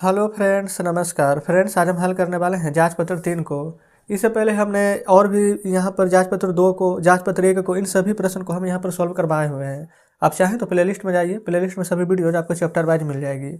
Hello friends, नमस्कार friends. आज हम हल करने वाले हैं जांच पत्र 3 को। इससे पहले हमने और भी यहाँ पर जांच पत्र 2 को, जांच पत्र 1 को, इन सभी प्रश्न को हम यहाँ पर सॉल्व करवाए हुए हैं। आप चाहें तो प्लेलिस्ट में जाइए, प्लेलिस्ट में सभी वीडियोज आपको चैप्टर वाइज मिल जाएगी।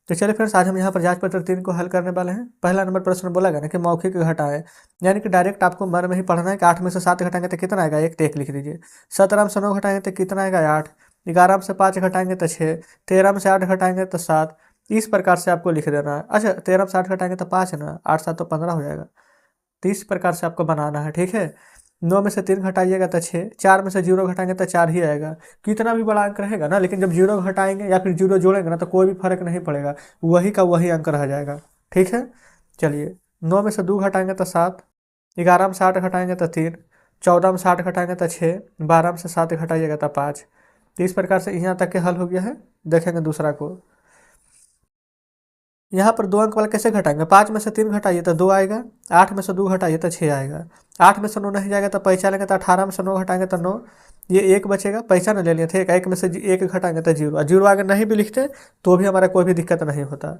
तो चलिए फ्रेंड्स, आज हम यहाँ पर जांच पत्र 3 को हल करने वाले हैं। पहला नंबर प्रश्न बोला गया ना कि मौखिक घटाएं, यानी कि डायरेक्ट आपको मन में ही पढ़ना है कि 8 में से 7 घटाएंगे तो कितना आएगा, एक टेक लिख दीजिए। 17 में से 9 घटाएंगे तो कितना आएगा, 8। 11 में से 5 घटाएंगे तो 6। 13 में से 8 घटाएंगे तो 7। इस प्रकार से आपको लिख देना है। अच्छा, 13 में से 8 घटाएंगे तो 5 है ना, 8 7 तो 15 हो जाएगा। तो इस प्रकार से आपको बनाना है, ठीक है। 9 में से 3 घटाइएगा तो 6। 4 में से 0 घटाएंगे तो 4 ही आएगा। कितना भी बड़ा अंक रहेगा ना, लेकिन जब 0 घटाएंगे या फिर 0 जोड़ेंगे ना तो कोई भी फर्क नहीं पड़ेगा, वही का वही अंक रह जाएगा, ठीक है। चलिए, 9 में से 2 घटाएंगे तो 7। 11 में से 8 घटाएंगे तो 3। 14 में से 8 घटाएंगे तो 6। 12 में से 7 घटाइएगा तो 5। तो इस प्रकार से यहाँ तक के हल हो गया है। देखेंगे दूसरा को। यहाँ पर 2 अंक वाला कैसे घटाएंगे, 5 में से 3 घटाइए तो 2 आएगा। 8 में से 2 घटाइए तो 6 आएगा। 8 में से 9 नहीं जाएगा तो पैसा लेंगे तो 18 में से 9 घटाएंगे तो 9। ये 1 बचेगा, पैसा न ले लिए थे। 1 में से 1 घटाएंगे तो 0, और 0 आगे नहीं भी लिखते तो भी हमारा कोई भी दिक्कत नहीं होता।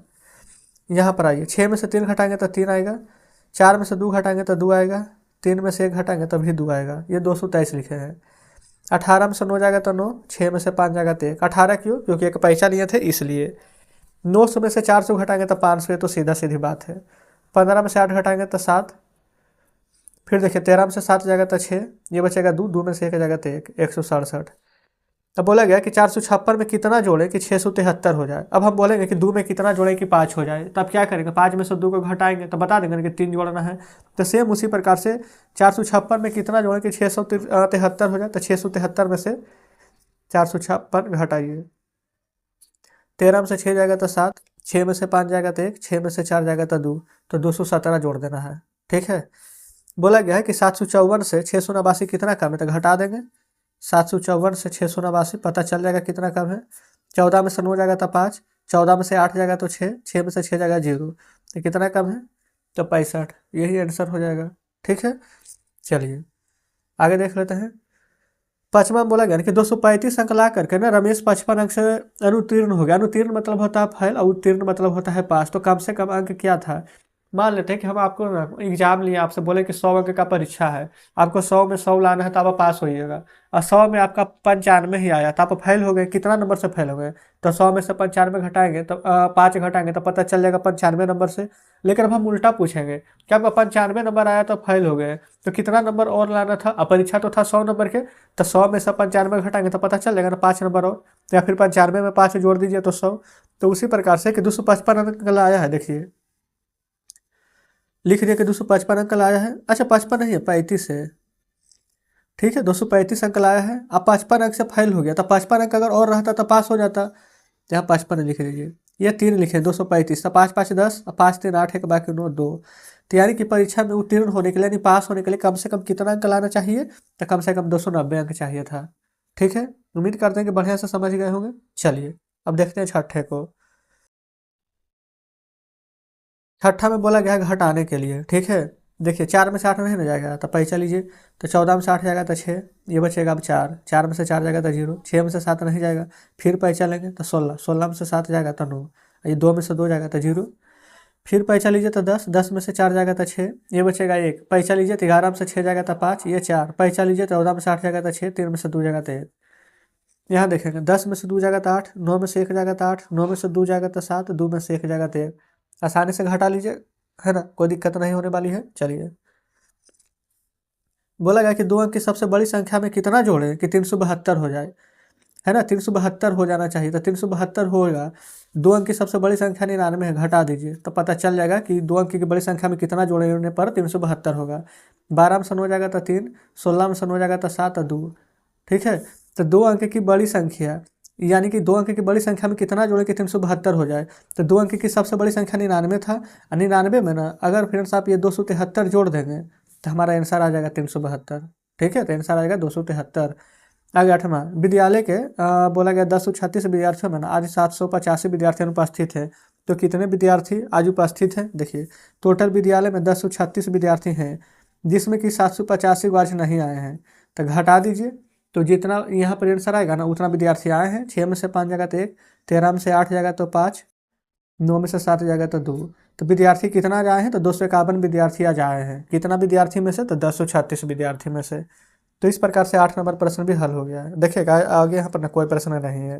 यहाँ पर आइए, 6 में से 3 घटाएंगे तो 3 आएगा। 4 में से 2 घटाएंगे तो 2 आएगा। 3 में से 1 घटाएंगे तो भी 2 आएगा। ये 223 लिखे हैं। 18 में से 9 जाएगा तो 9। 6 में से 5 जाएगा तो 1। 18 क्यों, क्योंकि एक पैसा लिए थे इसलिए। 900 में से 400 घटाएंगे तो 500, ये तो सीधा सीधी बात है। 15 में से 8 घटाएंगे तो 7। फिर देखिए, 13 में से 7 जाएगा तो 6। ये बचेगा 2। 2 में से 1 जाएगा तो 1, 167। अब बोला गया कि 456 में कितना जोड़े कि 673 हो जाए। अब हम बोलेंगे कि 2 में कितना जोड़े कि 5 हो जाए। तो अब क्या करेंगे, 5 में से 2 को घटाएंगे तो बता देंगे कि 3 जोड़ना है। तो सेम उसी प्रकार से 456 में कितना जोड़े कि 673 हो जाए। तो 673 में से 456 घटाइए। 13 में से 6 जाएगा तो 7। 6 में से 5 जाएगा तो 1। 6 में से 4 जाएगा तो 2। तो 217 जोड़ देना है, ठीक है। बोला गया है कि 754 से 689 कितना कम है, तो घटा देंगे। 754 से 689 पता चल जाएगा कितना कम है। 14 में से 9 जाएगा तो 5। 14 में से 8 जाएगा तो 6। 6 में से 6 जाएगा 0। तो कितना कम है, तो 65। यही आंसर हो जाएगा, ठीक है। चलिए आगे देख लेते हैं। पांचवा में बोला गया कि 235 अंक ला करके ना रमेश 55 अंक से अनुत्तीर्ण हो गया। अनुत्तीर्ण मतलब होता है फेल, और उत्तीर्ण मतलब होता है पास। तो कम से कम अंक क्या था। मान लेते हैं कि हम आपको एग्जाम लिए, आपसे बोले कि 100 अंक का परीक्षा है, आपको 100 में 100 लाना है तो आप पास होइएगा, और 100 में आपका 95 ही आया तो आप फेल हो गए। कितना नंबर से फेल हो गए, तो 100 में से 95 घटाएंगे तो 5 घटाएंगे तो पता चल जाएगा 95 नंबर से। लेकिन अब हम उल्टा पूछेंगे कि आपका 95 नंबर आया तो फेल हो गए, तो कितना नंबर और लाना था। अब परीक्षा तो था 100 नंबर के, तो 100 में से 95 घटाएंगे तो पता चल जाएगा ना 5 नंबर और, या फिर 95 में 5 जोड़ दीजिए तो 100। तो उसी प्रकार से कि 255 अंक लाया है, देखिए लिख दिया कि 255 अंक लाया है। अच्छा, 55 नहीं है, 35 है, ठीक है। 235 अंक लाया है। अब 55 अंक से फेल हो गया, तो 55 अंक अगर और रहता तो पास हो जाता। यहाँ 55 लिख दीजिए। ये 3 लिखे 235, तो 5 5 10, 5 3 8, एक बाकी 9 2। तो यानी कि परीक्षा में उत्तीर्ण होने के लिए, यानी पास होने के लिए कम से कम कितना अंक लाना चाहिए, तो कम से कम 290 अंक चाहिए था, ठीक है। उम्मीद करते हैं कि बढ़िया से समझ गए होंगे। चलिए अब देखते हैं छठे को। छठा में बोला गया है घटाने के लिए, ठीक है। देखिए, 4 में से 8 नहीं ना जाएगा तो पैसा लीजिए। तो 14 में से 8 जाएगा तो 6। ये बचेगा अब 4। 4 में से 4 जाएगा तो 0। 6 में से 7 नहीं जाएगा, फिर पैसा लेंगे तो 16। 16 में से 7 जाएगा तो 9। ये 2 में से 2 जाएगा तो 0। फिर पैसा लीजिए तो 10। 10 में से 4 जाएगा तो 6। ये बचेगा 1। पैसा लीजिए तो 11 में से 6 जाएगा तो 5। ये 4। पैसा लीजिए तो 14 में से 8 जाएगा तो 6। 3 में से 2 जाएगा तो 1। यहाँ देखेंगे, 10 में से 2 जाएगा तो 8। 9 में से 1 जाएगा तो 8। 9 में से 2 जाएगा तो 7। 2 में से 1 जाएगा तो 1। आसानी से घटा लीजिए, है ना, कोई दिक्कत नहीं होने वाली है। चलिए, बोला गया कि 2 अंक की सबसे बड़ी संख्या में कितना जोड़ें कि 372 हो जाए, है ना। 372 हो जाना चाहिए, तो 372 होगा। 2 अंक की सबसे बड़ी संख्या 99 है, घटा दीजिए तो पता चल जाएगा कि 2 अंक की बड़ी संख्या में कितना जोड़ने पर 372 होगा। 12 में से 9 जाएगा तो 3। 16 में से 9 जाएगा तो 7 और 2, ठीक है। तो 2 अंक की बड़ी संख्या, यानी कि 2 अंक की बड़ी संख्या में कितना जोड़े कि 372 हो जाए। तो 2 अंक की सबसे बड़ी संख्या 99 था, और 99 में ना अगर फ्रेंड्स आप ये 273 जोड़ देंगे तो हमारा आंसर आ जाएगा 372, ठीक है। तो आंसर आ जाएगा 273। आगे 8वां, विद्यालय के बोला गया 1036 विद्यार्थियों में ना आज 785 विद्यार्थी अनुपस्थित है। तो कितने विद्यार्थी आज उपस्थित हैं, देखिए टोटल विद्यालय में 1036 विद्यार्थी हैं, जिसमें कि 785 आज नहीं आए हैं। तो घटा दीजिए, तो जितना यहाँ पर आंसर आएगा ना उतना विद्यार्थी आए हैं। 6 में से 5 जाएगा तो 1। 13 में से 8 जाएगा तो 5। 9 में से 7 जाएगा तो 2। तो विद्यार्थी कितना जाए हैं, तो 251 विद्यार्थी आज आए हैं। कितना विद्यार्थी में से, तो 1036 विद्यार्थी में से। तो इस प्रकार से 8 नंबर प्रश्न भी हल हो गया है। देखिएगा आगे यहाँ पर ना कोई प्रश्न नहीं है।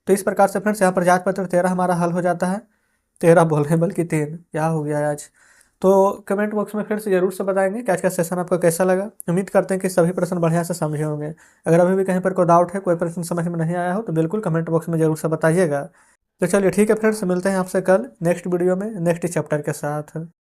तो इस प्रकार से फ्रेंड्स यहाँ पर जांच पत्र 13 हमारा हल हो जाता है। 13 बोल रहे हैं बल्कि 3, क्या हो गया है आज। तो कमेंट बॉक्स में फिर से जरूर से बताएंगे कि आज का सेशन आपको कैसा लगा। उम्मीद करते हैं कि सभी प्रश्न बढ़िया से समझे होंगे। अगर अभी भी कहीं पर कोई डाउट है, कोई प्रश्न समझ में नहीं आया हो, तो बिल्कुल कमेंट बॉक्स में जरूर से बताइएगा। तो चलिए ठीक है फ्रेंड्स, मिलते हैं आपसे कल नेक्स्ट वीडियो में नेक्स्ट चैप्टर के साथ।